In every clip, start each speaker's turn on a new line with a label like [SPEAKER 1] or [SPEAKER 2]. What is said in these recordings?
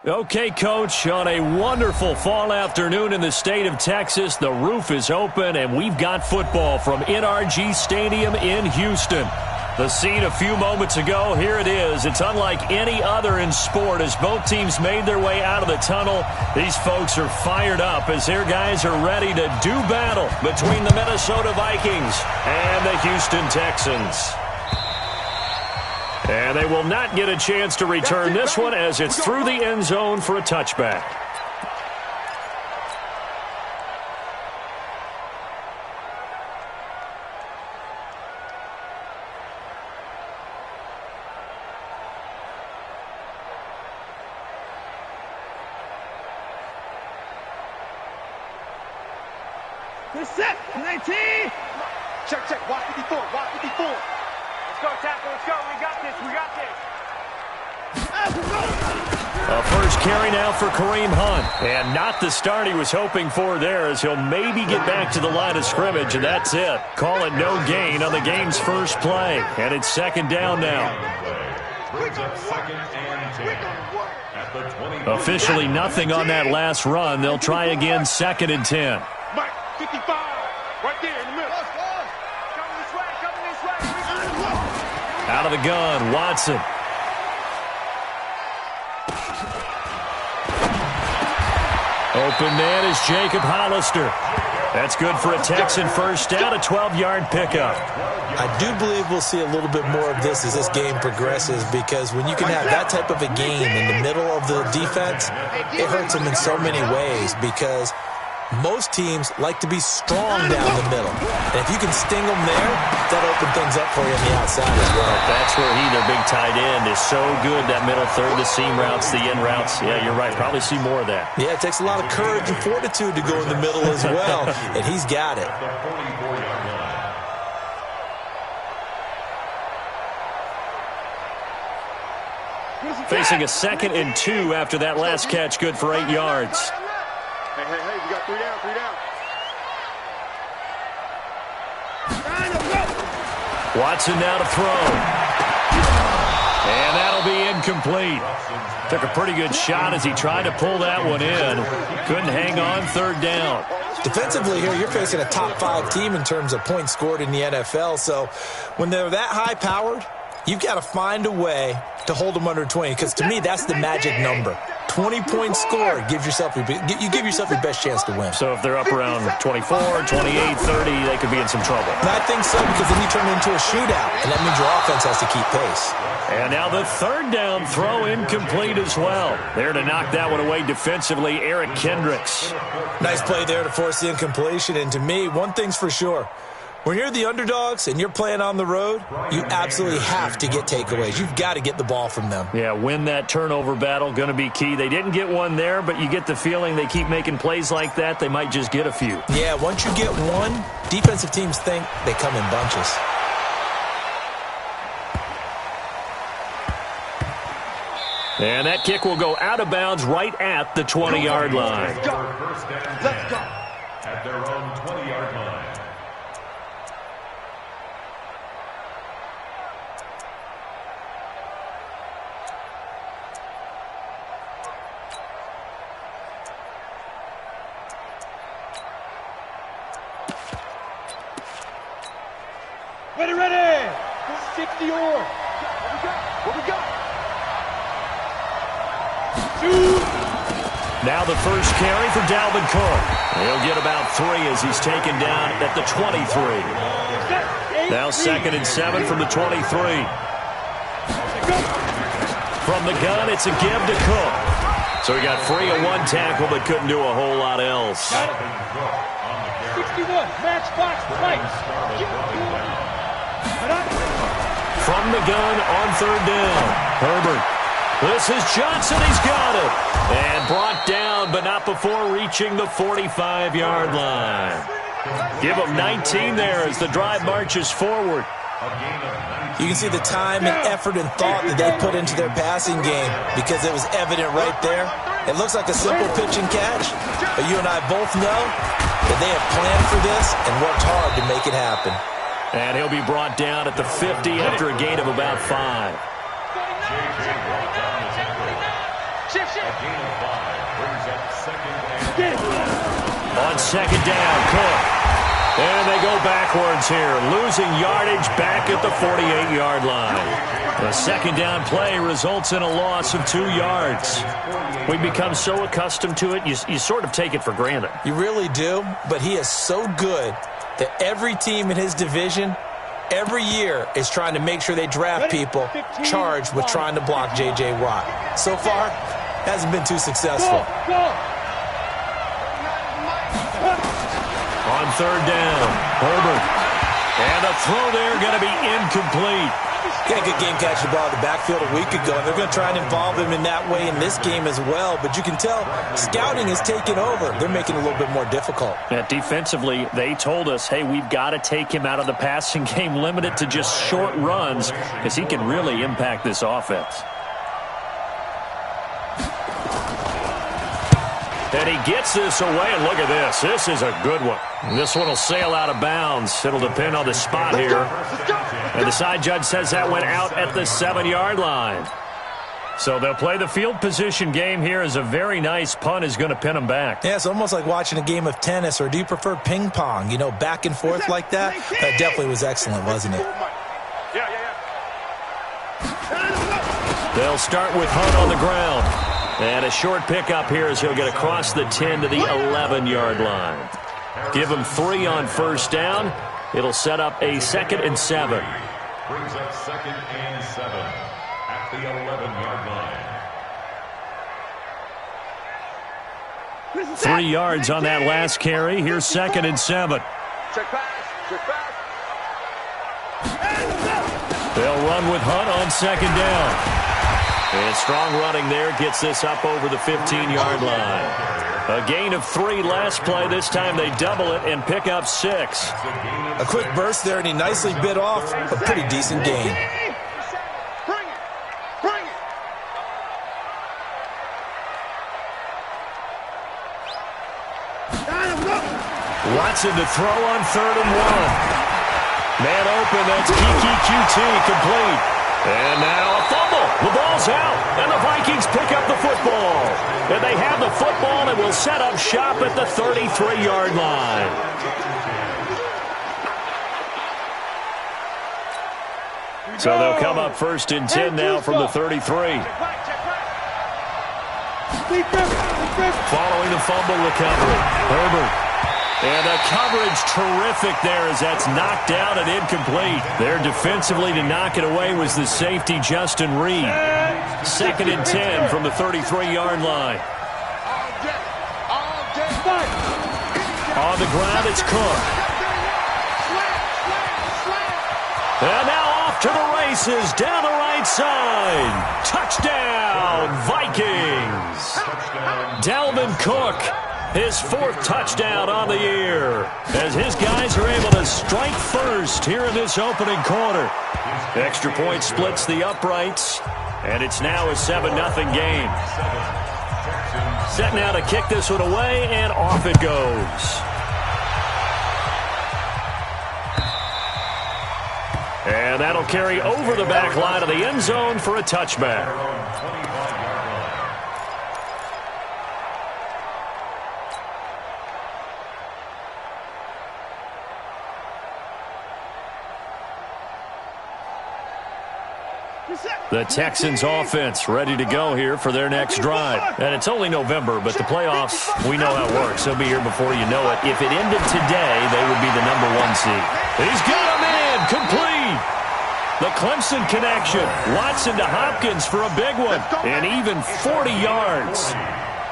[SPEAKER 1] Okay, Coach, on a wonderful fall afternoon in the state of Texas, the roof is open, and we've got football from NRG Stadium in Houston. The scene a few moments ago, here it is. It's unlike any other in sport as both teams made their way out of the tunnel. These folks are fired up as their guys are ready to do battle between the Minnesota Vikings and the Houston Texans. And they will not get a chance to return this one as it's through the end zone for a touchback.
[SPEAKER 2] Good set, 19.
[SPEAKER 3] Check, watch 54, watch 54. Let's go, tackle, let's go. We got this.
[SPEAKER 1] A first carry now for Kareem Hunt. And not the start he was hoping for there as he'll maybe get back to the line of scrimmage, and that's it. Call it no gain on the game's first play. And it's second down now. Officially nothing on that last run. They'll try again second and 10.
[SPEAKER 3] Mike, 55, right there in the middle. Coming this way.
[SPEAKER 1] Out of the gun, Watson. Open man is Jacob Hollister. That's good for a Texan first down, a 12-yard pickup.
[SPEAKER 4] I do believe we'll see a little bit more of this as this game progresses, because when you can have that type of a game in the middle of the defense, it hurts them in so many ways, because most teams like to be strong down the middle. And if you can sting them there, that'll open things up for you on the outside as well.
[SPEAKER 1] That's where their big tight end, is so good, that middle third, the seam routes, the in routes. Yeah, you're right. Probably see more of that.
[SPEAKER 4] Yeah, it takes a lot of courage and fortitude to go in the middle as well, and he's got it.
[SPEAKER 1] Facing a 2nd and 2 after that last catch, good for 8 yards.
[SPEAKER 3] Hey, we got 3 down.
[SPEAKER 1] Watson now to throw. And that'll be incomplete. Took a pretty good shot as he tried to pull that one in. Couldn't hang on, third down.
[SPEAKER 4] Defensively here, you're facing a top 5 team in terms of points scored in the NFL. So when they're that high-powered, you've got to find a way to hold them under 20, because to me, that's the magic number. 20 points scored, you give yourself your best chance to win.
[SPEAKER 1] So if they're up around 24, 28, 30, they could be in some trouble.
[SPEAKER 4] And I think so, because then you turn it into a shootout, and that means your offense has to keep pace.
[SPEAKER 1] And now the third down throw incomplete as well. There to knock that one away defensively, Eric Kendricks.
[SPEAKER 4] Nice play there to force the incompletion, and to me, one thing's for sure. When you're the underdogs and you're playing on the road, you absolutely have to get takeaways. You've got to get the ball from them.
[SPEAKER 1] Yeah, win that turnover battle, going to be key. They didn't get one there, but you get the feeling they keep making plays like that, they might just get a few.
[SPEAKER 4] Yeah, once you get one, defensive teams think they come in bunches.
[SPEAKER 1] And that kick will go out of bounds right at the 20-yard line.
[SPEAKER 3] Let's go. At their own 20-yard line. Ready. 60 or. What we got?
[SPEAKER 1] Now the first carry for Dalvin Cook. He'll get about 3 as he's taken down at the 23. Now 2nd and 7 from the 23. From the gun, it's a give to Cook. So he got free of 1 tackle, but couldn't do a whole lot else.
[SPEAKER 2] 61, match box, right.
[SPEAKER 1] From the gun on third down. Herbert. This is Johnson. He's got it. And brought down, but not before reaching the 45-yard line. Give them 19 there as the drive marches forward.
[SPEAKER 4] You can see the time and effort and thought that they put into their passing game, because it was evident right there. It looks like a simple pitch and catch, but you and I both know that they have planned for this and worked hard to make it happen.
[SPEAKER 1] And he'll be brought down at the 50 after a gain of about 5.
[SPEAKER 2] Shift.
[SPEAKER 1] On second down, Cook. And they go backwards here, losing yardage back at the 48-yard line. The second down play results in a loss of 2 yards. We become so accustomed to it, you sort of take it for granted.
[SPEAKER 4] You really do, but he is so good that every team in his division, every year, is trying to make sure they draft people charged with trying to block J.J. Watt. So far, hasn't been too successful.
[SPEAKER 1] On third down, Herbert. And the throw there going to be incomplete.
[SPEAKER 4] Got a good game catching the ball in the backfield a week ago, and they're going to try and involve him in that way in this game as well. But you can tell scouting is taking over. They're making it a little bit more difficult.
[SPEAKER 1] Defensively, they told us, hey, we've got to take him out of the passing game, limited to just short runs, because he can really impact this offense. And he gets this away, and look at this. This is a good one. This one will sail out of bounds. It'll depend on the spot here. And the side judge says that went out at the 7-yard line. So they'll play the field position game here as a very nice punt is going to pin them back.
[SPEAKER 4] Yeah, it's almost like watching a game of tennis, or do you prefer ping pong? You know, back and forth like that? That definitely was excellent, wasn't it?
[SPEAKER 1] They'll start with Hunt on the ground. And a short pickup here as he'll get across the 10 to the 11-yard line. Give him 3 on first down. It'll set up a 2nd and 7.
[SPEAKER 5] Brings up 2nd and 7 at the 11-yard line.
[SPEAKER 1] 3 yards on that last carry. Here's 2nd and 7.
[SPEAKER 3] Check pass. Check pass.
[SPEAKER 1] They'll run with Hunt on 2nd down. And strong running there gets this up over the 15-yard line. A gain of 3 last play. This time they double it and pick up 6.
[SPEAKER 4] A quick burst there, and he nicely bit off a pretty decent gain.
[SPEAKER 3] Bring it. Bring it.
[SPEAKER 1] Watson to throw on 3rd and 1. Man open, that's Kiki QT complete. And now a fumble. The ball's out, and the Vikings pick up the football. And they have the football and will set up shop at the 33-yard line. So they'll come up 1st and 10 now from the 33. Following the fumble recovery, Herbert. And the coverage terrific there as that's knocked down and incomplete. There defensively to knock it away was the safety, Justin Reed. 2nd and 10 from the 33-yard line. On the ground, it's Cook. And now off to the races down the right side. Touchdown, Vikings. Dalvin Cook. His 4th touchdown on the year as his guys are able to strike first here in this opening quarter. Extra point splits the uprights, and it's now a 7-0 game. Set now to kick this one away, and off it goes. And that'll carry over the back line of the end zone for a touchback. The Texans offense ready to go here for their next drive. And it's only November, but the playoffs, we know how it works. They'll be here before you know it. If it ended today, they would be the #1 seed. He's got him in, complete. The Clemson connection. Watson to Hopkins for a big one, and even 40 yards.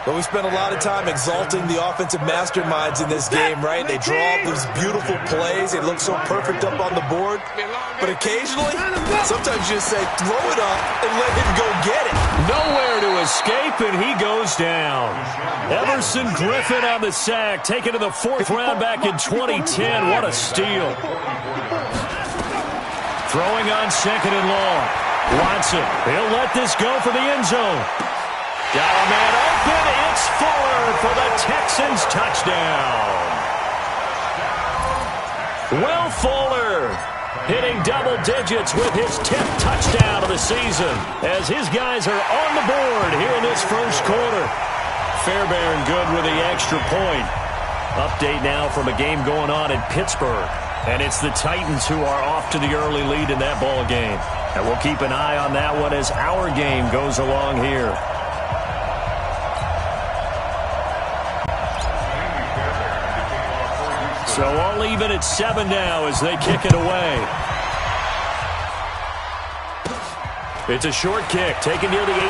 [SPEAKER 4] But we spent a lot of time exalting the offensive masterminds in this game, right? They draw up these beautiful plays. They look so perfect up on the board. But occasionally, sometimes you just say, throw it up and let him go get it.
[SPEAKER 1] Nowhere to escape, and he goes down. Emerson Griffin on the sack, taken to the 4th round back in 2010. What a steal. Throwing on 2nd and long. Watson, he'll let this go for the end zone. Got a man open. It's Fuller for the Texans touchdown. Will Fuller hitting double digits with his 10th touchdown of the season as his guys are on the board here in this first quarter. Fairbairn good with the extra point. Update now from a game going on in Pittsburgh. And it's the Titans who are off to the early lead in that ball game. And we'll keep an eye on that one as our game goes along here. So all even at 7 now as they kick it away. It's a short kick taken near the 18.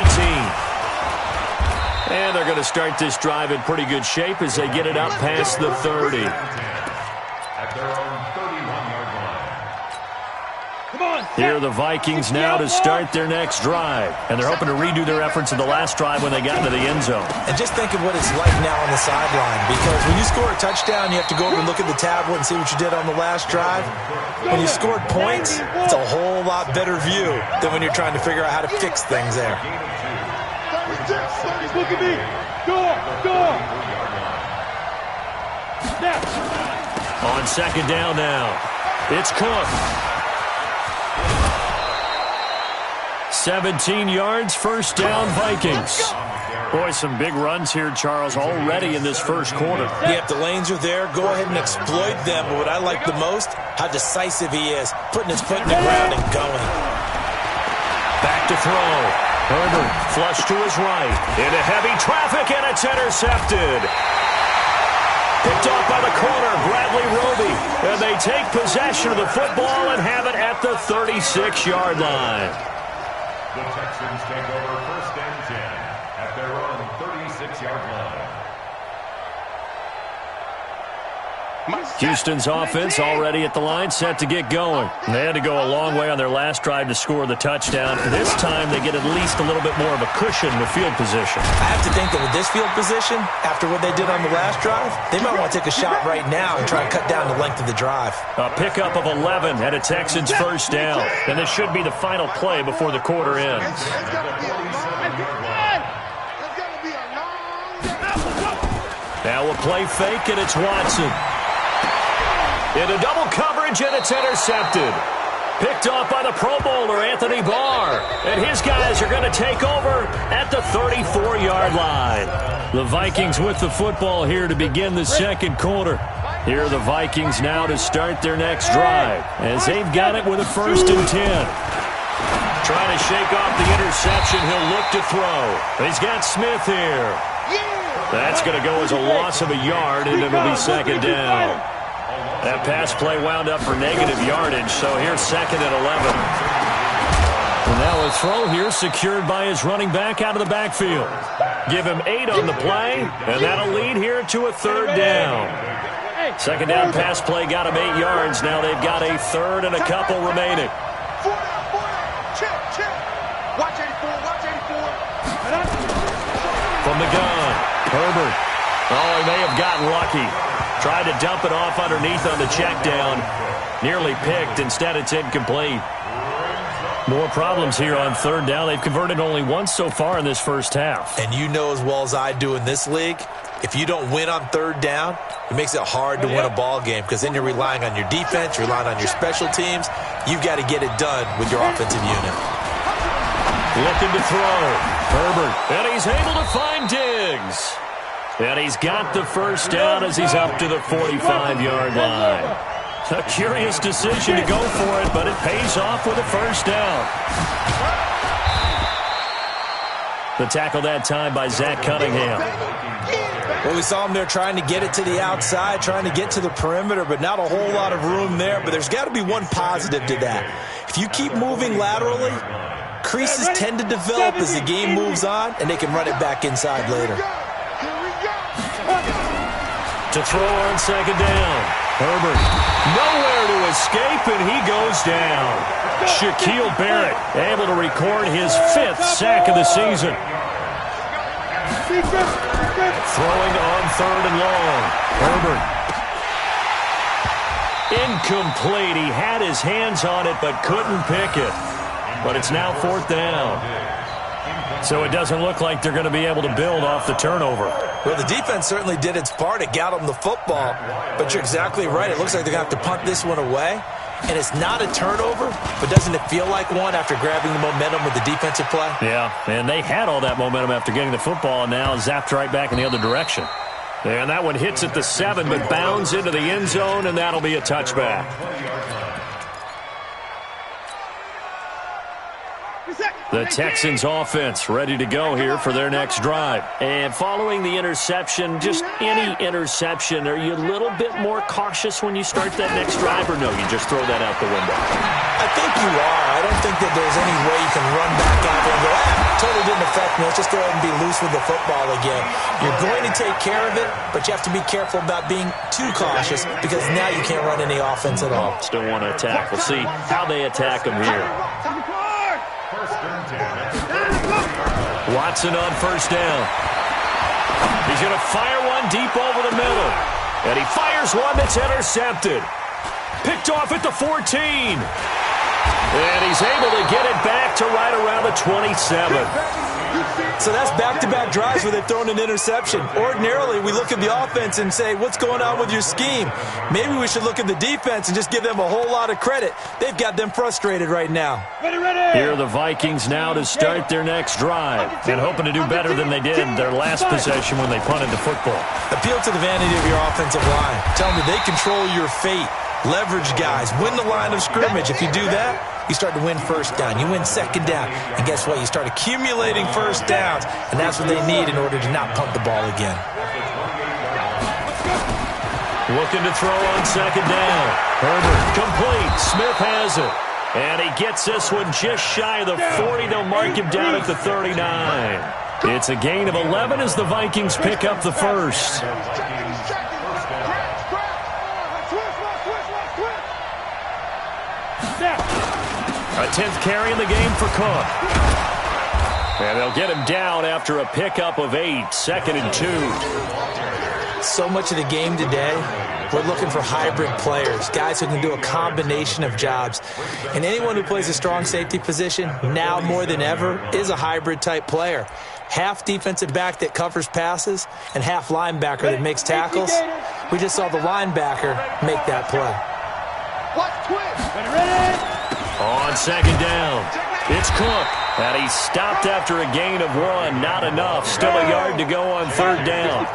[SPEAKER 1] And they're going to start this drive in pretty good shape as they get it up past the 30.
[SPEAKER 5] At their own 31-yard line.
[SPEAKER 1] Here are the Vikings now to start their next drive. And they're hoping to redo their efforts in the last drive when they got into the end zone.
[SPEAKER 4] And just think of what it's like now on the sideline, because when you score a touchdown, you have to go over and look at the tablet and see what you did on the last drive. When you scored points, it's a whole lot better view than when you're trying to figure out how to fix things there.
[SPEAKER 2] Look at me. Go.
[SPEAKER 1] On second down now, it's Cook. 17 yards, first down, Vikings. Boy, some big runs here, Charles, already in this first quarter.
[SPEAKER 4] Yeah, if the lanes are there, go ahead and exploit them. But what I like the most, how decisive he is, putting his foot in the ground and going.
[SPEAKER 1] Back to throw. Herbert flush to his right. Into heavy traffic, and it's intercepted. Picked off by the corner, Bradley Roby. And they take possession of the football and have it at the 36-yard line.
[SPEAKER 5] The Texans take over first and 10 at their own 36-yard line.
[SPEAKER 1] Houston's offense already at the line, set to get going. They had to go a long way on their last drive to score the touchdown. This time they get at least a little bit more of a cushion with field position.
[SPEAKER 4] I have to think that with this field position, after what they did on the last drive, they might want to take a shot right now and try and cut down the length of the drive.
[SPEAKER 1] A pickup of 11 and a Texans first down. And this should be the final play before the quarter ends. Now a play fake, and it's Watson. Into double coverage, and it's intercepted. Picked off by the Pro Bowler, Anthony Barr. And his guys are going to take over at the 34-yard line. The Vikings with the football here to begin the second quarter. Here are the Vikings now to start their next drive, as they've got it with a 1st and 10. Trying to shake off the interception, he'll look to throw. He's got Smith here. That's going to go as a loss of a yard, and it'll be second down. That pass play wound up for negative yardage, so here's second and 11. And now a throw here secured by his running back out of the backfield. Give him 8 on the play, and that'll lead here to a 3rd down. Second down pass play got him 8 yards. Now they've got a 3rd and a couple remaining.
[SPEAKER 3] Watch 84.
[SPEAKER 1] From the gun, Herbert. Oh, he may have gotten lucky. Tried to dump it off underneath on the check down. Nearly picked. Instead, it's incomplete. More problems here on 3rd down. They've converted only once so far in this first half.
[SPEAKER 4] And you know as well as I do in this league, if you don't win on 3rd down, it makes it hard to win a ball game, because then you're relying on your defense, you're relying on your special teams. You've got to get it done with your offensive unit.
[SPEAKER 1] Looking to throw. Herbert. And he's able to find Diggs. And he's got the first down as he's up to the 45-yard line. A curious decision to go for it, but it pays off with a first down. The tackle that time by Zach Cunningham.
[SPEAKER 4] Well, we saw him there trying to get it to the outside, trying to get to the perimeter, but not a whole lot of room there. But there's got to be one positive to that. If you keep moving laterally, creases tend to develop as the game moves on, and they can run it back inside later.
[SPEAKER 1] To throw on second down. Herbert nowhere to escape, and he goes down. Shaquille Barrett able to record his 5th sack of the season. Throwing on 3rd and long. Herbert. Incomplete. He had his hands on it but couldn't pick it. But it's now 4th down. So it doesn't look like they're going to be able to build off the turnover.
[SPEAKER 4] Well, the defense certainly did its part. It got them the football. But you're exactly right. It looks like they're going to have to punt this one away. and it's not a turnover, but doesn't it feel like one after grabbing the momentum with the defensive play?
[SPEAKER 1] Yeah, and they had all that momentum after getting the football, and now zapped right back in the other direction. And that one hits at the 7, but bounds into the end zone, and that'll be a touchback. The Texans offense ready to go here for their next drive. And following the interception, just any interception, are you a little bit more cautious when you start that next drive, or no, you just throw that out the window?
[SPEAKER 4] I think you are. I don't think that there's any way you can run back out there and go, totally didn't affect me. Let's just go ahead and be loose with the football again. You're going to take care of it, but you have to be careful about being too cautious because now you can't run any offense at all.
[SPEAKER 1] Still want to attack. We'll see how they attack them here. Watson on first down. He's going to fire one deep over the middle. And he fires one that's intercepted. Picked off at the 14. And he's able to get it back to right around the 27.
[SPEAKER 4] So that's back-to-back drives where they've thrown an interception. Ordinarily, we look at the offense and say, what's going on with your scheme? Maybe we should look at the defense and just give them a whole lot of credit. They've got them frustrated right now.
[SPEAKER 1] Here are the Vikings now to start their next drive and hoping to do better than they did in their last possession when they punted the football.
[SPEAKER 4] Appeal to the vanity of your offensive line. Tell them that they control your fate. Leverage guys. Win the line of scrimmage. If you do that, you start to win first down. You win second down. And guess what? You start accumulating first downs. And that's what they need in order to not punt the ball again.
[SPEAKER 1] Looking to throw on second down. Herbert complete. Smith has it. And he gets this one just shy of the 40. They'll mark him down at the 39. It's a gain of 11 as the Vikings pick up the first. A 10th carry in the game for Cook. And they'll get him down after a pickup of 8. 2nd and 2.
[SPEAKER 4] So much of the game today, we're looking for hybrid players, guys who can do a combination of jobs. And anyone who plays a strong safety position, now more than ever, is a hybrid-type player. Half defensive back that covers passes and half linebacker that makes tackles. We just saw the linebacker make that play.
[SPEAKER 1] On second down, it's Cook. And he's stopped after a gain of 1. Not enough. Still a yard to go on third down.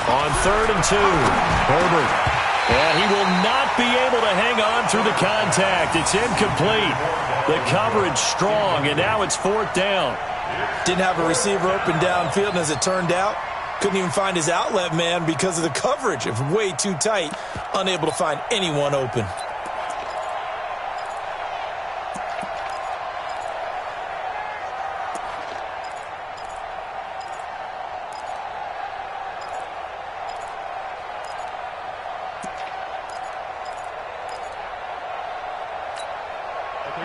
[SPEAKER 1] On 3rd and 2, Herbert. And he will not be able to hang on through the contact. It's incomplete. The coverage strong, and now it's 4th down.
[SPEAKER 4] Didn't have a receiver open downfield, and as it turned out, couldn't even find his outlet man because of the coverage. It was way too tight, unable to find anyone open.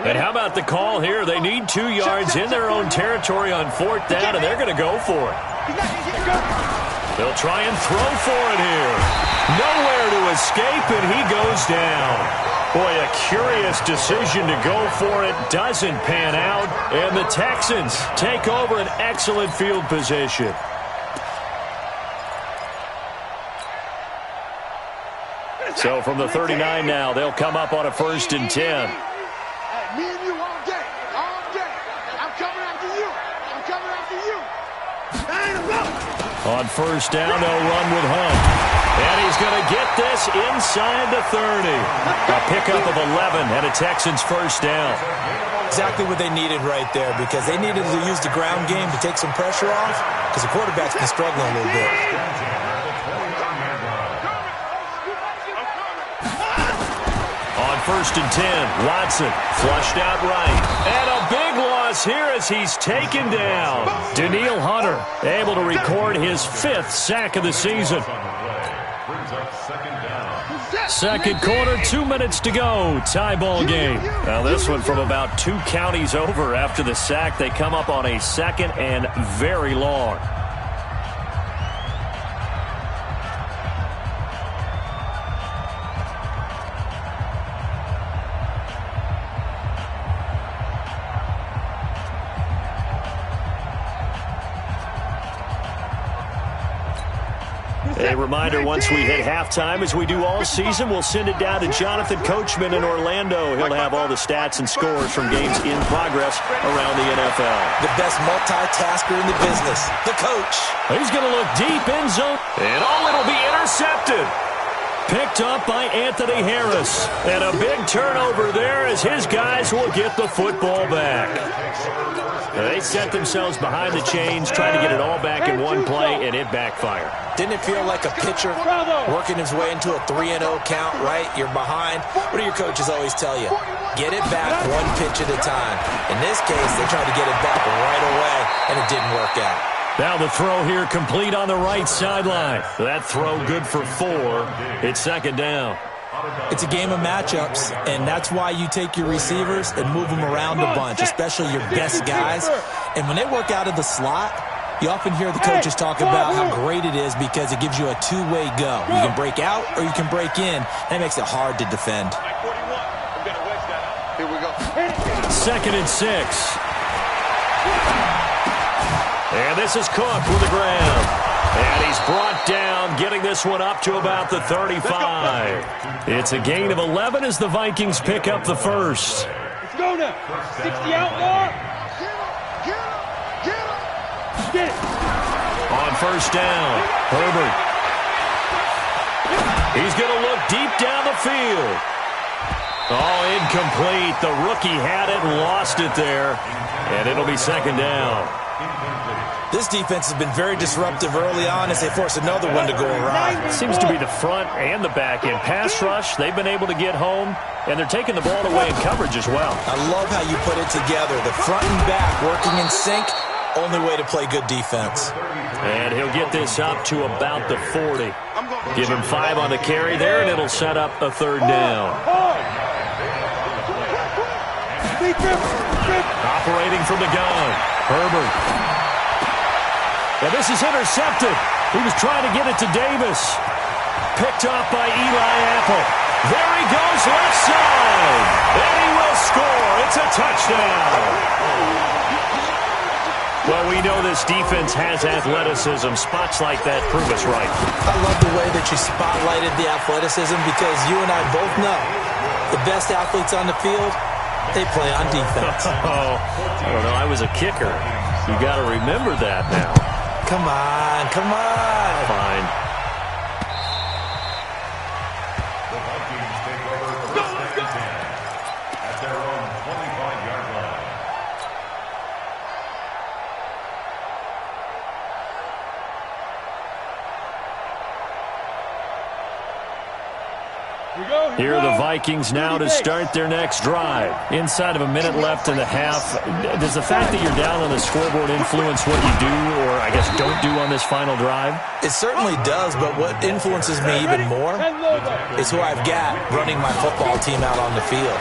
[SPEAKER 1] And how about the call here? They need 2 yards in their own territory on 4th down, and they're going to go for it. They'll try and throw for it here. Nowhere to escape, and he goes down. Boy, a curious decision to go for it. Doesn't pan out, and the Texans take over an excellent field position. So from the 39 now, they'll come up on a 1st and 10.
[SPEAKER 3] Me and you all day. All day. I'm coming after you. I'm coming after you.
[SPEAKER 1] On 1st down, they'll run with Hunt. And he's going to get this inside the 30. A pickup of 11 and a Texans 1st down.
[SPEAKER 4] Exactly what they needed right there, because they needed to use the ground game to take some pressure off, because the quarterback's been struggling a little bit.
[SPEAKER 1] On 1st and 10, Watson flushed out right. And a big loss here as he's taken down. Danielle Hunter able to record his 5th sack of the season. Second quarter, 2 minutes to go. Tie ball game. Now this one from about 2 counties over after the sack. They come up on a 2nd and very long. A reminder, once we hit halftime, as we do all season, we'll send it down to Jonathan Coachman in Orlando. He'll have all the stats and scores from games in progress around the NFL.
[SPEAKER 4] The best multitasker in the business, the coach.
[SPEAKER 1] He's going to look deep in zone. And it'll be intercepted. Picked up by Anthony Harris. And a big turnover there as his guys will get the football back. They set themselves behind the chains, trying to get it all back in one play, and it backfired.
[SPEAKER 4] Didn't it feel like a pitcher working his way into a 3-0 count, right? You're behind. What do your coaches always tell you? Get it back one pitch at a time. In this case, they tried to get it back right away, and it didn't work out.
[SPEAKER 1] Now the throw here complete on the right sideline. That throw good for 4. It's second down.
[SPEAKER 4] It's a game of matchups, and that's why you take your receivers and move them around a bunch, especially your best guys. And when they work out of the slot, you often hear the coaches talk about how great it is because it gives you a two-way go. You can break out or you can break in. That makes it hard to defend.
[SPEAKER 3] Here we go.
[SPEAKER 1] 2nd and 6. And this is Cook with the ground. And he's brought down, getting this one up to about the 35. It's a gain of 11 as the Vikings pick up the first.
[SPEAKER 2] Let's go now. 60 out more. Get it.
[SPEAKER 1] On first down, Herbert. He's going to look deep down the field. Oh, incomplete. The rookie had it and lost it there. And it'll be second down.
[SPEAKER 4] This defense has been very disruptive early on as they force another one to go awry.
[SPEAKER 1] Seems to be the front and the back end. Pass rush, they've been able to get home, and they're taking the ball away in coverage as well.
[SPEAKER 4] I love how you put it together. The front and back working in sync, only way to play good defense.
[SPEAKER 1] And he'll get this up to about the 40. Give him 5 on the carry there, and it'll set up a third down. Operating from the gun, Herbert. And this is intercepted. He was trying to get it to Davis. Picked off by Eli Apple. There he goes, left side. And he will score. It's a touchdown. Well, we know this defense has athleticism. Spots like that prove us right.
[SPEAKER 4] I love the way that you spotlighted the athleticism because you and I both know the best athletes on the field, they play on defense.
[SPEAKER 1] Oh, I don't know. I was a kicker. You got to remember that now.
[SPEAKER 4] Come on, come on.
[SPEAKER 1] Fine.
[SPEAKER 5] The Vikings take over first and 10 at their own 25-yard line.
[SPEAKER 1] Here are the Vikings now to start their next drive. Inside of a minute left in the half. Does the fact that you're down on the scoreboard influence what you do or, I guess, don't do on this final drive?
[SPEAKER 4] It certainly does, but what influences me even more is who I've got running my football team out on the field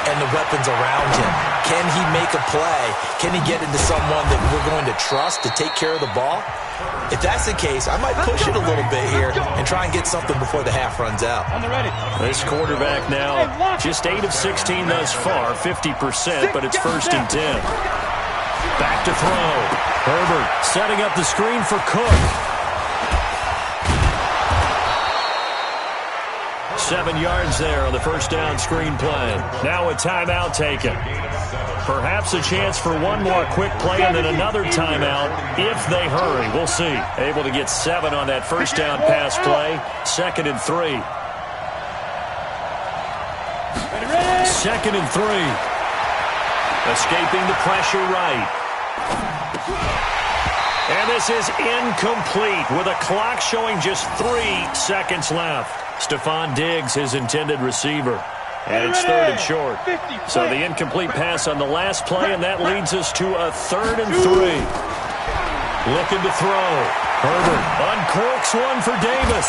[SPEAKER 4] and the weapons around him. Can he make a play? Can he get into someone that we're going to trust to take care of the ball? If that's the case, I might push it a little bit here and try and get something before the half runs out.
[SPEAKER 1] This quarterback now just 8 of 16 thus far, 50%, but it's 1st and 10. Back to throw. Herbert setting up the screen for Cook. 7 yards there on the first down screen play. Now a timeout taken. Perhaps a chance for one more quick play and then another timeout if they hurry. We'll see. Able to get 7 on that first down pass play. 2nd and 3. 2nd and 3. Escaping the pressure right. And this is incomplete with a clock showing just 3 seconds left. Stephon Diggs, his intended receiver. And it's 3rd and short. So the incomplete pass on the last play, and that leads us to a 3rd and 3. Looking to throw. Herbert uncorks one for Davis.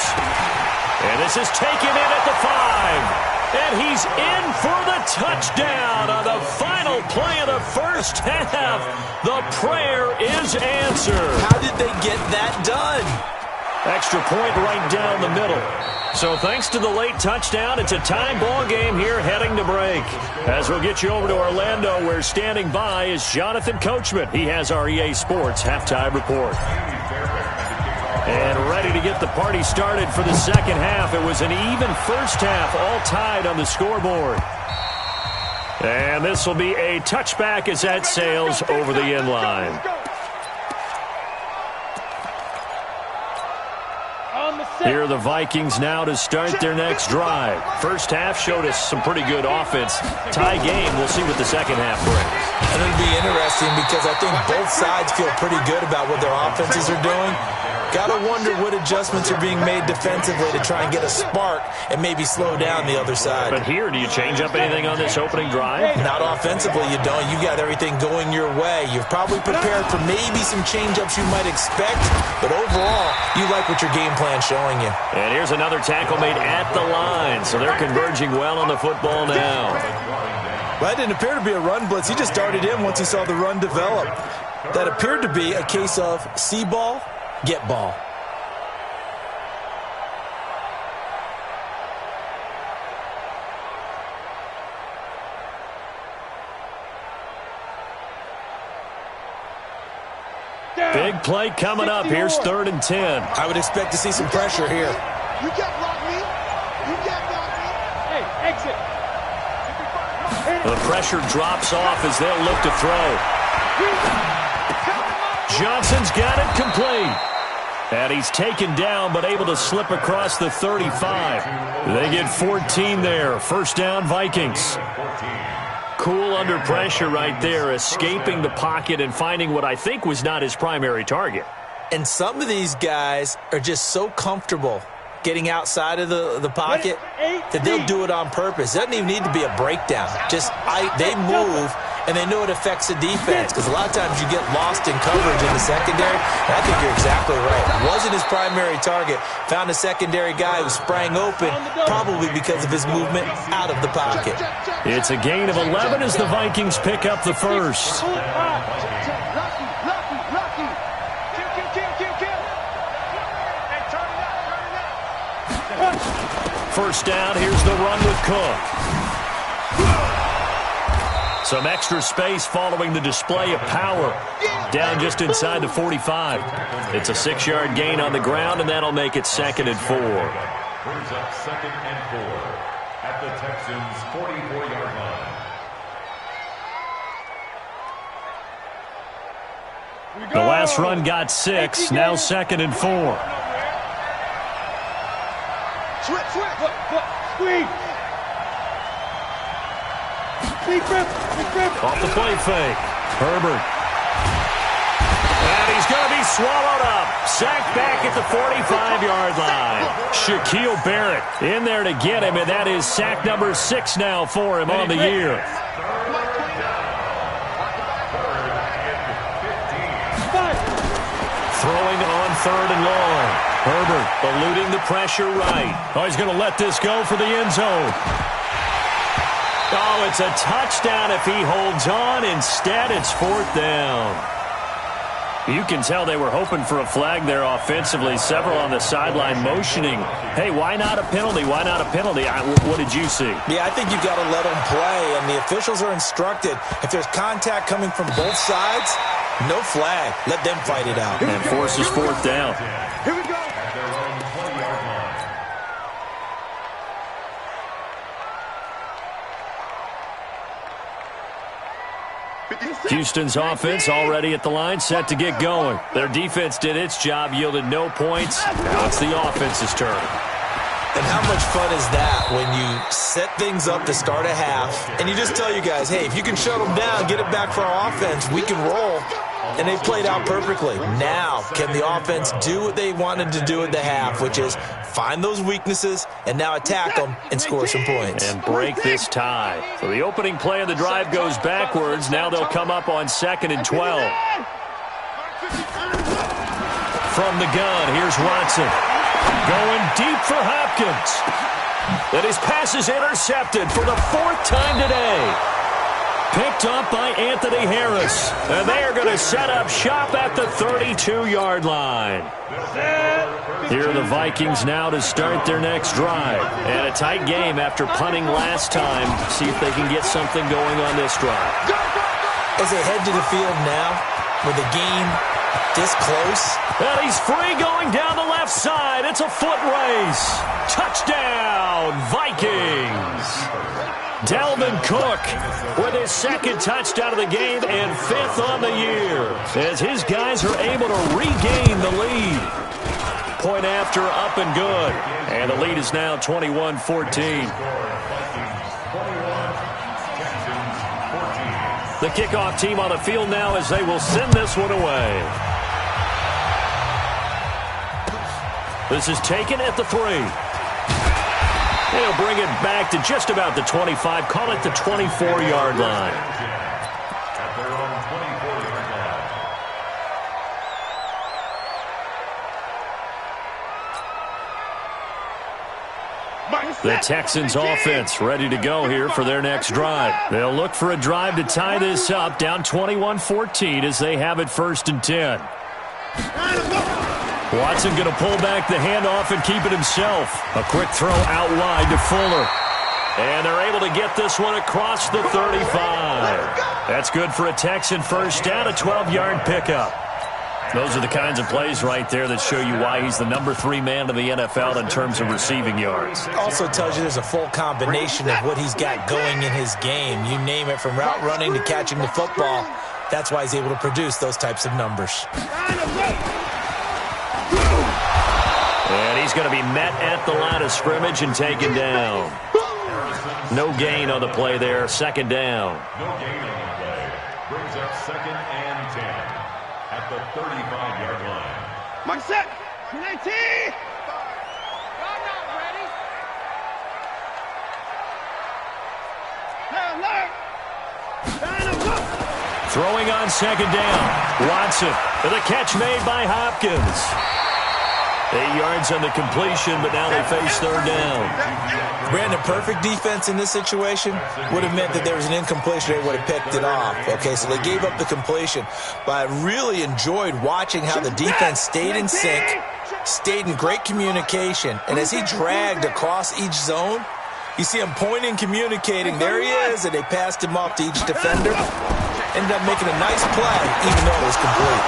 [SPEAKER 1] And this is taken in at the 5. And he's in for the touchdown on the final play of the first half. The prayer is answered.
[SPEAKER 4] How did they get that done?
[SPEAKER 1] Extra point right down the middle. So thanks to the late touchdown, it's a tie ball game here heading to break. As we'll get you over to Orlando, where standing by is Jonathan Coachman. He has our EA Sports halftime report. And ready ready to get the party started for the second half. It was an even first half, all tied on the scoreboard. And this will be a touchback as that sails over the end line. Here are the Vikings now to start their next drive. First half showed us some pretty good offense. Tie game, we'll see what the second half brings.
[SPEAKER 4] And it'll be interesting because I think both sides feel pretty good about what their offenses are doing. Got to wonder what adjustments are being made defensively to try and get a spark and maybe slow down the other side.
[SPEAKER 1] But here, do you change up anything on this opening drive?
[SPEAKER 4] Not offensively, you don't. You got everything going your way. You've probably prepared for maybe some change-ups you might expect, but overall, you like what your game plan's showing you.
[SPEAKER 1] And here's another tackle made at the line, so they're converging well on the football now.
[SPEAKER 4] Well, that didn't appear to be a run blitz. He just darted in once he saw the run develop. That appeared to be a case of see ball, get ball.
[SPEAKER 1] Big play coming up. Here's 3rd and 10.
[SPEAKER 4] I would expect to see some pressure here.
[SPEAKER 3] You can't block me. You can't block me.
[SPEAKER 2] Hey, exit.
[SPEAKER 1] The pressure drops off as they'll look to throw. Johnson's got it complete. And he's taken down but able to slip across the 35. They get 14 there. First down, Vikings. Cool under pressure right there, escaping the pocket and finding what I think was not his primary target.
[SPEAKER 4] And some of these guys are just so comfortable getting outside of the pocket that they'll do it on purpose. It doesn't even need to be a breakdown. They move, and they know it affects the defense because a lot of times you get lost in coverage in the secondary, and I think you're exactly right. Wasn't his primary target. Found a secondary guy who sprang open, probably because of his movement out of the pocket.
[SPEAKER 1] It's a gain of 11 as the Vikings pick up the first. First down, here's the run with Cook. Some extra space following the display of power. Down just inside the 45. It's a 6-yard gain on the ground, and that'll make it 2nd and 4.
[SPEAKER 5] Brings up 2nd and 4 at the Texans' 44-yard line.
[SPEAKER 1] The last run got 6, now 2nd and 4.
[SPEAKER 2] Squeeze.
[SPEAKER 1] Off the play fake. Herbert. And he's going to be swallowed up. Sacked back at the 45-yard line. Shaquille Barrett in there to get him, and that is sack number 6 now for him on the year. Throwing on 3rd and long. Herbert eluding the pressure right. Oh, he's going to let this go for the end zone. Oh, it's a touchdown if he holds on. Instead, it's 4th down. You can tell they were hoping for a flag there offensively. Several on the sideline motioning. Hey, why not a penalty? Why not a penalty? What did you see?
[SPEAKER 4] Yeah, I think you've got to let them play, and the officials are instructed. If there's contact coming from both sides, no flag. Let them fight it out.
[SPEAKER 1] And forces 4th down.
[SPEAKER 3] Here we go.
[SPEAKER 5] At their own 20-yard line.
[SPEAKER 1] Houston's offense already at the line, set to get going. Their defense did its job, yielded no points. Now it's the offense's turn.
[SPEAKER 4] And how much fun is that when you set things up to start a half, and you just tell you guys, hey, if you can shut them down, get it back for our offense, we can roll. And they played out perfectly. Now, can the offense do what they wanted to do at the half, which is find those weaknesses and now attack them and score some points.
[SPEAKER 1] And break this tie. So the opening play of the drive goes backwards. Now they'll come up on 2nd and 12. From the gun, here's Watson. Going deep for Hopkins. And his pass is intercepted for the 4th time today. Picked up by Anthony Harris. And they are going to set up shop at the 32-yard line. Here are the Vikings now to start their next drive. And a tight game after punting last time. See if they can get something going on this drive.
[SPEAKER 4] As they head to the field now with a game This close.
[SPEAKER 1] And he's free going down the left side. It's a foot race. Touchdown, Vikings. Dalvin Cook with his second touchdown of the game and 5th on the year as his guys are able to regain the lead. Point after, up and good. And the lead is now 21-14. The kickoff team on the field now as they will send this one away. This is taken at the 3. They'll bring it back to just about the 25. Call it the 24-yard line.
[SPEAKER 5] At their own 24-yard line.
[SPEAKER 1] The Texans offense ready to go here for their next drive. They'll look for a drive to tie this up, down 21-14 as they have it 1st and 10. Watson going to pull back the handoff and keep it himself. A quick throw out wide to Fuller. And they're able to get this one across the 35. That's good for a Texan first down, a 12-yard pickup. Those are the kinds of plays right there that show you why he's the number 3 man in the NFL in terms of receiving yards.
[SPEAKER 4] Also tells you there's a full combination of what he's got going in his game. You name it, from route running to catching the football. That's why he's able to produce those types of numbers.
[SPEAKER 1] And he's going to be met at the line of scrimmage and taken down. No gain on the play there. 2nd down.
[SPEAKER 5] No gain on the play. Brings up 2nd and 10 at the 35-yard line.
[SPEAKER 2] Mark set. 19.
[SPEAKER 1] Throwing on 2nd down. Watson with a catch made by Hopkins. 8 yards on the completion, but now they face 3rd down.
[SPEAKER 4] Brandon, perfect defense in this situation would have meant that there was an incompletion. They would have picked it off. Okay, so they gave up the completion. But I really enjoyed watching how the defense stayed in sync, stayed in great communication. And as he dragged across each zone, you see him pointing, communicating. There he is, and they passed him off to each defender. Ended up making a nice play, even though it was complete.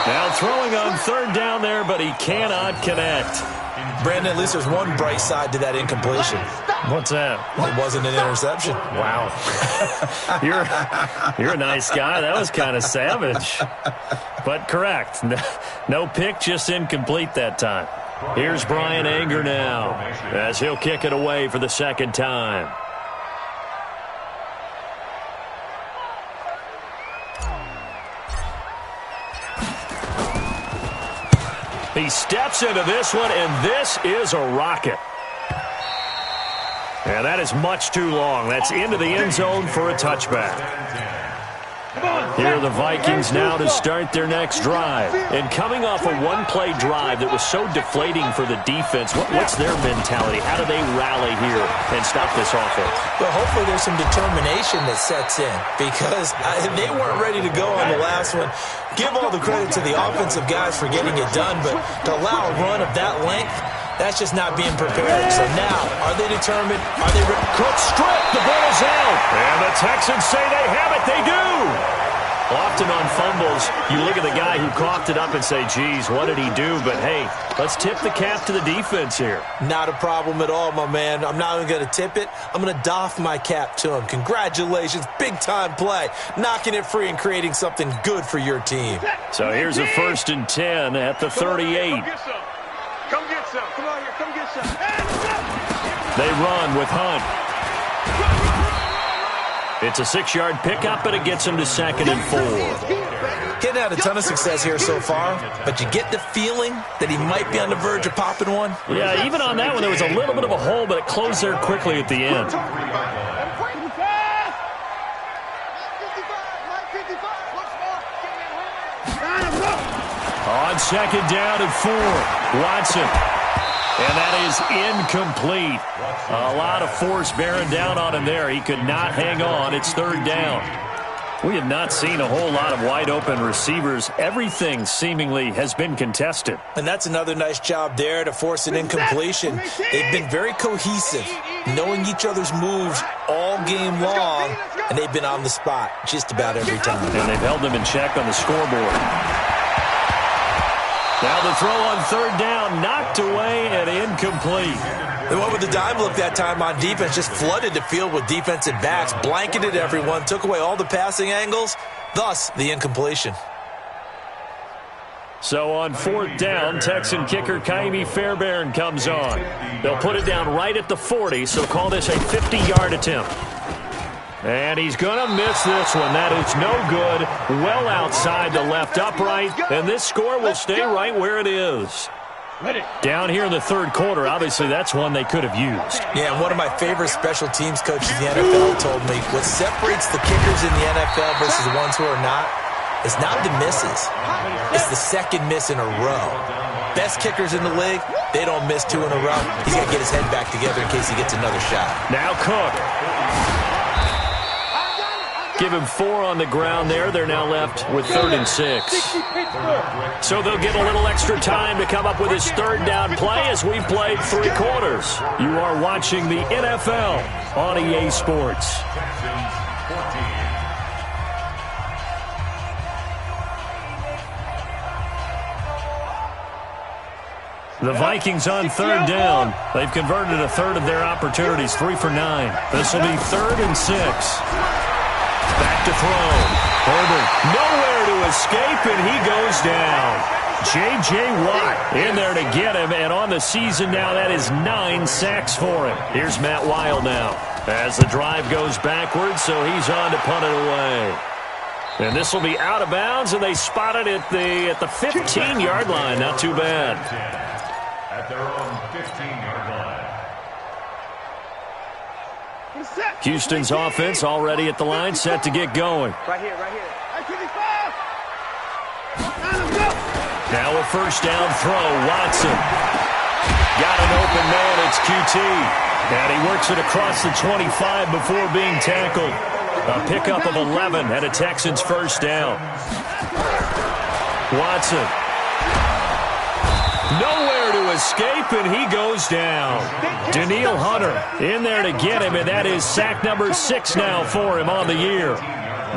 [SPEAKER 1] Now throwing on 3rd down there, but he cannot connect.
[SPEAKER 4] Brandon, at least there's one bright side to that incompletion.
[SPEAKER 1] What's that?
[SPEAKER 4] It wasn't an interception.
[SPEAKER 1] Wow. You're a nice guy. That was kind of savage. But correct. No pick, just incomplete that time. Here's Brian Anger now as he'll kick it away for the 2nd time. He steps into this one, and this is a rocket. And that is much too long. That's into the end zone for a touchback. Here are the Vikings now to start their next drive. And coming off a one-play drive that was so deflating for the defense, what's their mentality? How do they rally here and stop this offense?
[SPEAKER 4] Well, hopefully there's some determination that sets in, because they weren't ready to go on the last one. Give all the credit to the offensive guys for getting it done, but to allow a run of that length, that's just not being prepared. So now, are they determined? Are they ready?
[SPEAKER 1] Cook stripped. The ball is out. And the Texans say they have it. They do. Often on fumbles, you look at the guy who coughed it up and say, geez, what did he do? But, hey, let's tip the cap to the defense here.
[SPEAKER 4] Not a problem at all, my man. I'm not even going to tip it. I'm going to doff my cap to him. Congratulations. Big-time play. Knocking it free and creating something good for your team.
[SPEAKER 1] So here's a 1st and 10 at the 38.
[SPEAKER 2] Come get some. Come on here. Come get some.
[SPEAKER 1] They run with Hunt. It's a 6-yard pickup, but it gets him to 2nd and 4.
[SPEAKER 4] Getting had a ton of success here so far, but you get the feeling that he might be on the verge of popping one.
[SPEAKER 1] Yeah, even on that one, there was a little bit of a hole, but it closed there quickly at the end. On 2nd down and 4, Watson. And that is incomplete. A lot of force bearing down on him there. He could not hang on. It's 3rd down. We have not seen a whole lot of wide-open receivers. Everything seemingly has been contested.
[SPEAKER 4] And that's another nice job there to force an incompletion. They've been very cohesive, knowing each other's moves all game long, and they've been on the spot just about every time.
[SPEAKER 1] And they've held them in check on the scoreboard. Now the throw on third down, knocked away and incomplete.
[SPEAKER 4] They went with the dime look that time on defense, just flooded the field with defensive backs, blanketed everyone, took away all the passing angles, thus the incompletion.
[SPEAKER 1] So on fourth down, Texan kicker Kaimi Fairbairn comes on. They'll put it down right at the 40, so call this a 50-yard attempt. And he's going to miss this one. That is no good. Well outside the left upright, and this score will stay right where it is. Down here in the third quarter, obviously that's one they could have used.
[SPEAKER 4] Yeah, and one of my favorite special teams coaches in the NFL told me what separates the kickers in the NFL versus the ones who are not is not the misses. It's the second miss in a row. Best kickers in the league, they don't miss two in a row. He's got to get his head back together in case he gets another shot.
[SPEAKER 1] Now Cook. Give him 4 on the ground there. They're now left with 3rd and 6. So they'll get a little extra time to come up with his third down play as we've played 3 quarters. You are watching the NFL on EA Sports. The Vikings on third down. They've converted a third of their opportunities, 3 for 9. This will be 3rd and 6. Back to throw. Herbert nowhere to escape, and he goes down. J.J. Watt in there to get him, and on the season now, that is 9 sacks for him. Here's Matt Weil now as the drive goes backwards, so he's on to punt it away. And this will be out of bounds, and they spot it at the 15-yard line. Not too bad.
[SPEAKER 5] At their own 15-yard line.
[SPEAKER 1] Houston's offense already at the line, set to get going.
[SPEAKER 2] Right here.
[SPEAKER 1] Now a first down throw. Watson. Got an open man. It's QT. And he works it across the 25 before being tackled. A pickup of 11 and a Texans first down. Watson. Nowhere to escape, and he goes down. Daniil Hunter in there to get him, and that is sack number 6 now for him on the year.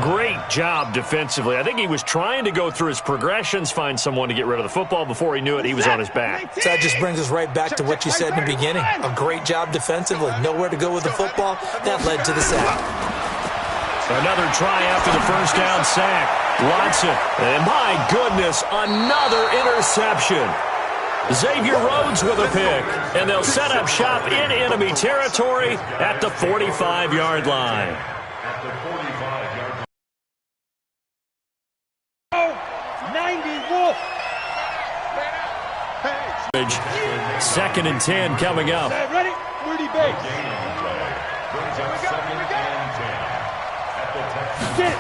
[SPEAKER 1] Great job defensively. I think he was trying to go through his progressions, find someone to get rid of the football. Before he knew it, he was on his back.
[SPEAKER 4] So that just brings us right back to what you said in the beginning. A great job defensively. Nowhere to go with the football. That led to the sack.
[SPEAKER 1] Another try after the first down sack. Watson, and my goodness, another interception. Xavier Rhodes with a pick, and they'll set up shop in enemy territory at the 45-yard line.
[SPEAKER 5] At the 45-yard line.
[SPEAKER 1] 2nd and 10 coming up.
[SPEAKER 2] Ready? Rudy Bates.
[SPEAKER 5] Game on play brings up 2nd and 10. At the Texans.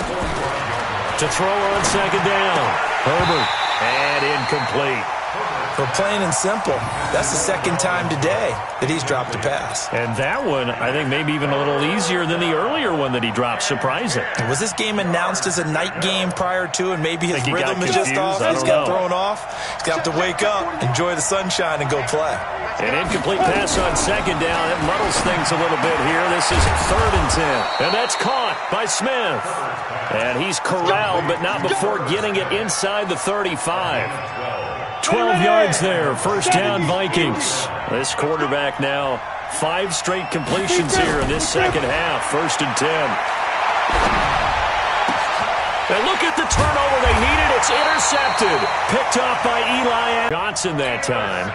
[SPEAKER 1] To throw on 2nd down. Herbert, and incomplete.
[SPEAKER 4] For plain and simple, that's the second time today that he's dropped a pass.
[SPEAKER 1] And that one, I think, maybe even a little easier than the earlier one that he dropped. Surprising.
[SPEAKER 4] Was this game announced as a night game prior to, and maybe his rhythm is just off?
[SPEAKER 1] He's
[SPEAKER 4] got thrown off. He's got to wake up, enjoy the sunshine, and go play.
[SPEAKER 1] An incomplete pass on 2nd down. It muddles things a little bit here. This is 3rd and 10. And that's caught by Smith. And he's corralled, but not before getting it inside the 35. 12 yards there. First down, Vikings. This quarterback now 5 straight completions here in this second half. 1st and 10. And look at the turnover they needed. It's intercepted. Picked off by Eli Johnson that time.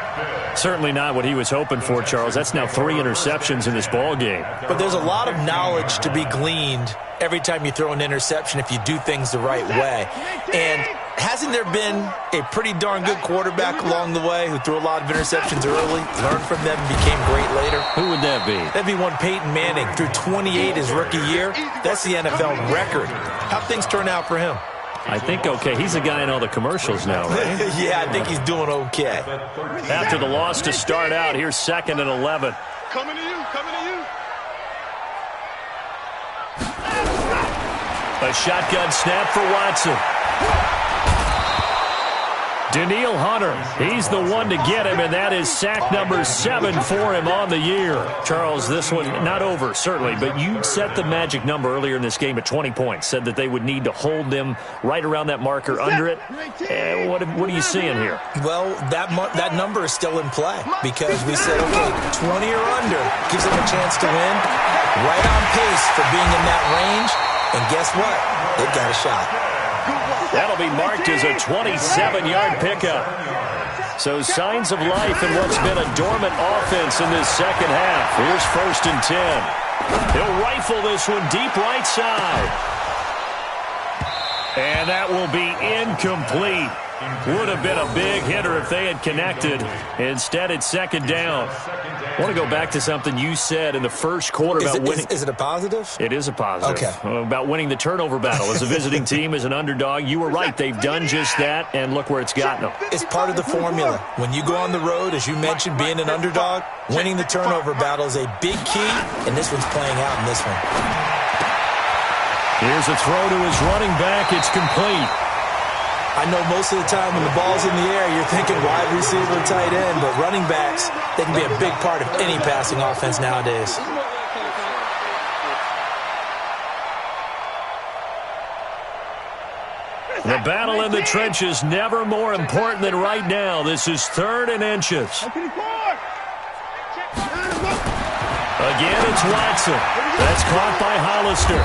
[SPEAKER 1] Certainly not what he was hoping for, Charles. That's now 3 interceptions in this ball game.
[SPEAKER 4] But there's a lot of knowledge to be gleaned every time you throw an interception if you do things the right way. And hasn't there been a pretty darn good quarterback along the way who threw a lot of interceptions early, learned from them, and became great later?
[SPEAKER 1] Who would that be?
[SPEAKER 4] That'd be one Peyton Manning. Threw 28 his rookie year. That's the NFL record. How'd things turn out for him?
[SPEAKER 1] I think okay. He's a guy in all the commercials now, right?
[SPEAKER 4] Yeah, I think he's doing okay.
[SPEAKER 1] After the loss to start out, here's 2nd and 11.
[SPEAKER 2] Coming to you.
[SPEAKER 1] A shotgun snap for Watson. Danielle Hunter, he's the one to get him, and that is sack number 7 for him on the year. Charles, this one not over, certainly, but you set the magic number earlier in this game at 20 points, said that they would need to hold them right around that marker under it. What are you seeing here?
[SPEAKER 4] Well, that number is still in play because we said, okay, 20 or under gives them a chance to win. Right on pace for being in that range, and guess what? They've got a shot.
[SPEAKER 1] That'll be marked as a 27-yard pickup. So signs of life in what's been a dormant offense in this second half. Here's 1st and 10. He'll rifle this one deep right side. And that will be incomplete. Would have been a big hitter if they had connected. Instead, it's 2nd down. I want to go back to something you said in the first quarter about winning.
[SPEAKER 4] Is it a positive?
[SPEAKER 1] It is a positive.
[SPEAKER 4] Okay.
[SPEAKER 1] About winning the turnover battle. As a visiting team, as an underdog, you were right. They've done just that, and look where it's gotten them.
[SPEAKER 4] It's part of the formula. When you go on the road, as you mentioned, being an underdog, winning the turnover battle is a big key, and this one's playing out in this one.
[SPEAKER 1] Here's a throw to his running back. It's complete.
[SPEAKER 4] I know most of the time when the ball's in the air, you're thinking wide receiver and tight end, but running backs, they can be a big part of any passing offense nowadays.
[SPEAKER 1] The battle in the trenches never more important than right now. This is 3rd and inches. Again, it's Watson. That's caught by Hollister.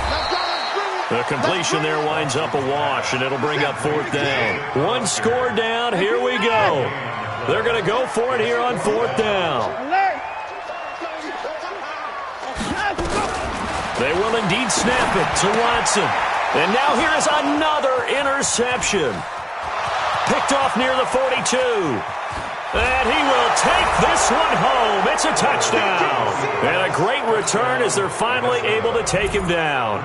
[SPEAKER 1] The completion there winds up a wash, and it'll bring up 4th down. One score down. Here we go. They're going to go for it here on 4th down. They will indeed snap it to Watson. And now here is another interception. Picked off near the 42. And he will take this one home. It's a touchdown. And a great return as they're finally able to take him down.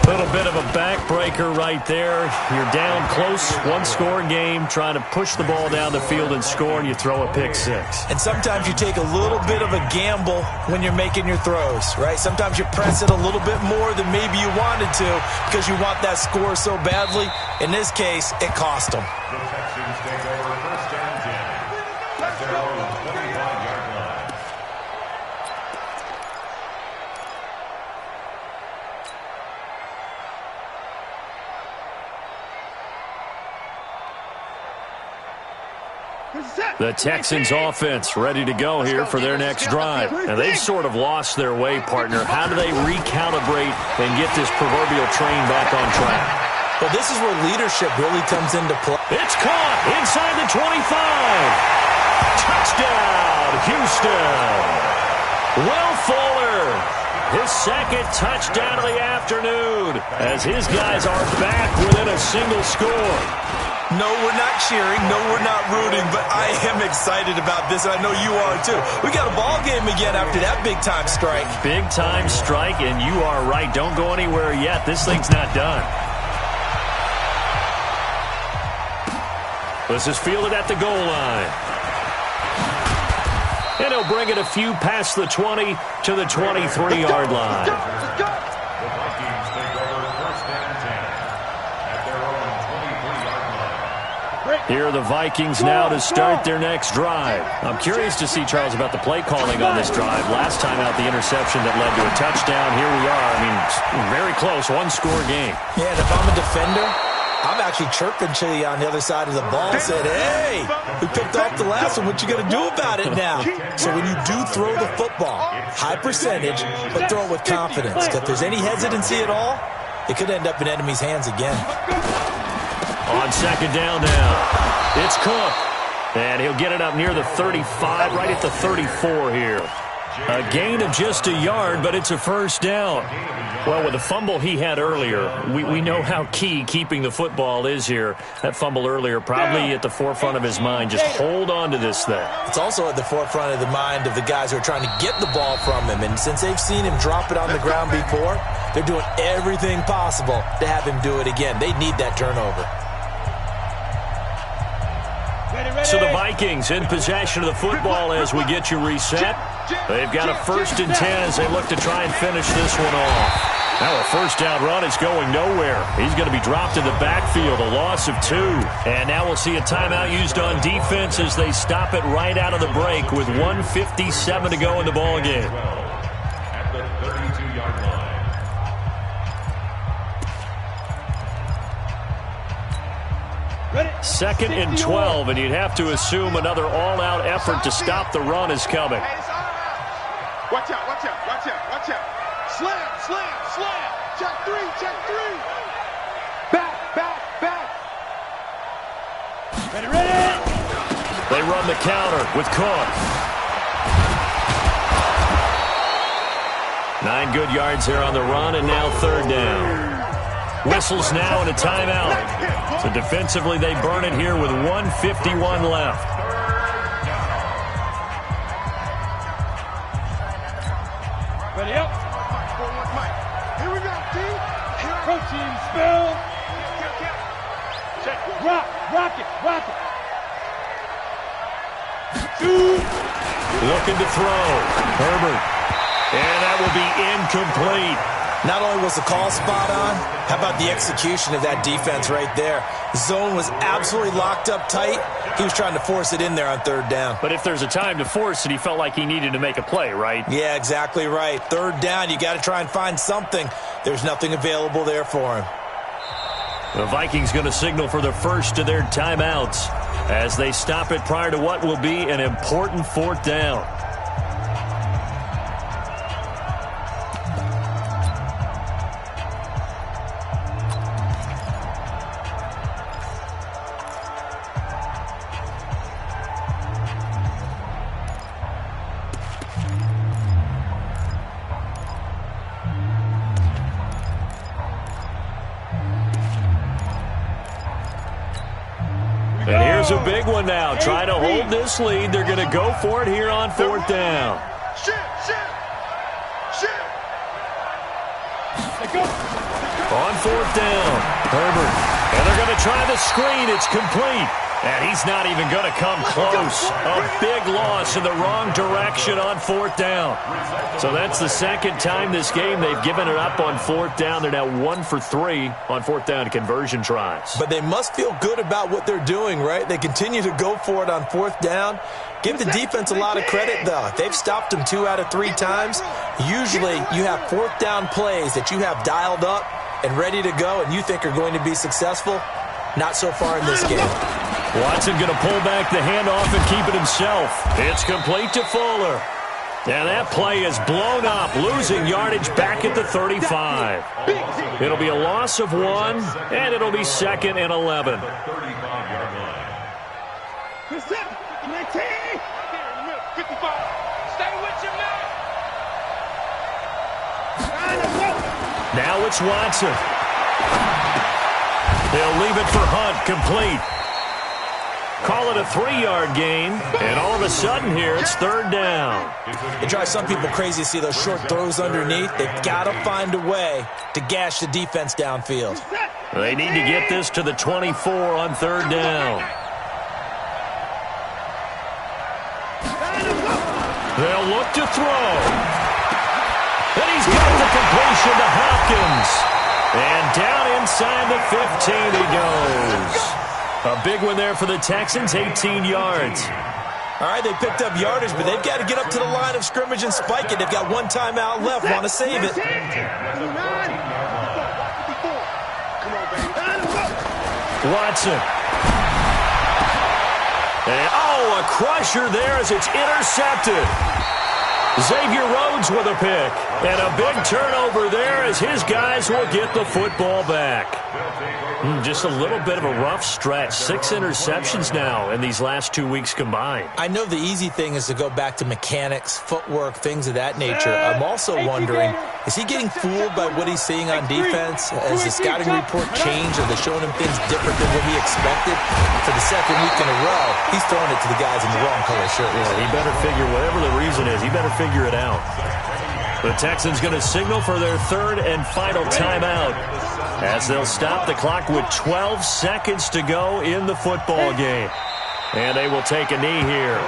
[SPEAKER 1] A little bit of a backbreaker right there. You're down close, one-score game, trying to push the ball down the field and score, and you throw a pick six.
[SPEAKER 4] And sometimes you take a little bit of a gamble when you're making your throws, right? Sometimes you press it a little bit more than maybe you wanted to because you want that score so badly. In this case, it cost them.
[SPEAKER 5] The Texans take over 1st and 10 at their own 25-yard line.
[SPEAKER 1] The Texans offense ready to go here for their next drive. And they've sort of lost their way, partner. How do they recalibrate and get this proverbial train back on track?
[SPEAKER 4] Well, this is where leadership really comes into play.
[SPEAKER 1] It's caught inside the 25. Touchdown, Houston. Will Fuller, his 2nd touchdown of the afternoon, as his guys are back within a single score.
[SPEAKER 4] No, we're not cheering. No, we're not rooting, but I am excited about this, and I know you are too. We got a ball game again after that big-time strike.
[SPEAKER 1] Big-time strike, and you are right. Don't go anywhere yet. This thing's not done. This is fielded at the goal line. And he'll bring it a few past the 20 to the 23-yard line.
[SPEAKER 5] The Vikings take over 1st and 10 at their own 23-yard line.
[SPEAKER 1] Here are the Vikings now to start their next drive. I'm curious to see, Charles, about the play calling on this drive. Last time out, the interception that led to a touchdown. Here we are. I mean, very close, one-score game.
[SPEAKER 4] Yeah, and if I'm a defender, I'm actually chirping to you on the other side of the ball and said, hey, we picked off the last one. What you going to do about it now? So when you do throw the football, high percentage, but throw it with confidence. If there's any hesitancy at all, it could end up in enemy's hands again.
[SPEAKER 1] On 2nd down now, it's Cook. And he'll get it up near the 35, right at the 34 here. A gain of just a yard, but it's a 1st down. Well, with the fumble he had earlier, we know how key keeping the football is here. That fumble earlier probably at the forefront of his mind. Just hold on to this thing.
[SPEAKER 4] It's also at the forefront of the mind of the guys who are trying to get the ball from him. And since they've seen him drop it on the ground before, they're doing everything possible to have him do it again. They need that turnover.
[SPEAKER 1] So the Vikings in possession of the football as we get you reset. They've got a 1st and 10 as they look to try and finish this one off. Now a first down run is going nowhere. He's going to be dropped in the backfield, a loss of 2. And now we'll see a timeout used on defense as they stop it right out of the break with 1:57 to go in the ballgame.
[SPEAKER 5] At the 32-yard line.
[SPEAKER 1] Second and 12, and you'd have to assume another all-out effort to stop the run is coming.
[SPEAKER 3] Watch out, watch out, watch out, watch out. Slam, slam, slam. Check 3, check 3. Back, back, back. Ready, ready.
[SPEAKER 1] They run the counter with Cook. 9 good yards there on the run, and now third down. Whistles now and a timeout. So defensively, they burn it here with 1:51 left.
[SPEAKER 2] Ready up.
[SPEAKER 3] Here we go, team.
[SPEAKER 2] Protein spill. Rock it, rock it.
[SPEAKER 1] Looking to throw. Herbert. And that will be incomplete.
[SPEAKER 4] Not only was the call spot on, how about the execution of that defense right there? The zone was absolutely locked up tight. He was trying to force it in there on third down.
[SPEAKER 1] But if there's a time to force it, he felt like he needed to make a play, right?
[SPEAKER 4] Yeah, exactly right. Third down, you got to try and find something. There's nothing available there for him.
[SPEAKER 1] The Vikings going to signal for the first of their timeouts as they stop it prior to what will be an important fourth down. And here's a big one now. Trying to hold this lead. They're going to go for it here on fourth down. On fourth down, Herbert. And they're going to try the screen. It's complete. And he's not even going to come close. A big loss in the wrong direction on fourth down. So that's the second time this game they've given it up on fourth down. They're now 1 for 3 on fourth down conversion tries.
[SPEAKER 4] But they must feel good about what they're doing, right? They continue to go for it on fourth down. Give the defense a lot of credit, though. They've stopped them 2 out of 3 times. Usually you have fourth down plays that you have dialed up and ready to go and you think are going to be successful. Not so far in this game.
[SPEAKER 1] Watson going to pull back the handoff and keep it himself. It's complete to Fuller. And that play is blown up, losing yardage back at the 35. It'll be a loss of 1, and it'll be 2nd and 11. Now it's Watson. They'll leave it for Hunt, complete. Call it a 3-yard gain, and all of a sudden here, it's third down.
[SPEAKER 4] It drives some people crazy to see those short throws underneath. They've got to find a way to gash the defense downfield.
[SPEAKER 1] They need to get this to the 24 on third down. They'll look to throw. And he's got the completion to Hopkins. And down inside the 15 he goes. A big one there for the Texans, 18 yards.
[SPEAKER 4] All right, they picked up yardage, but they've got to get up to the line of scrimmage and spike it. They've got 1 timeout left, want to save it.
[SPEAKER 1] Watson. And, a crusher there as it's intercepted. Xavier Rhodes with a pick. And a big turnover there as his guys will get the football back. Just a little bit of a rough stretch. 6 interceptions now in these last 2 weeks combined.
[SPEAKER 4] I know the easy thing is to go back to mechanics, footwork, things of that nature. I'm also wondering, is he getting fooled by what he's seeing on defense? Has the scouting report changed? Are they showing him things different than what he expected? For the second week in a row, he's throwing it to the guys in the wrong color shirt.
[SPEAKER 1] Yeah, he better figure, whatever the reason is, he better figure it out. The Texans going to signal for their third and final timeout as they'll stop the clock with 12 seconds to go in the football game. And they will take a knee here.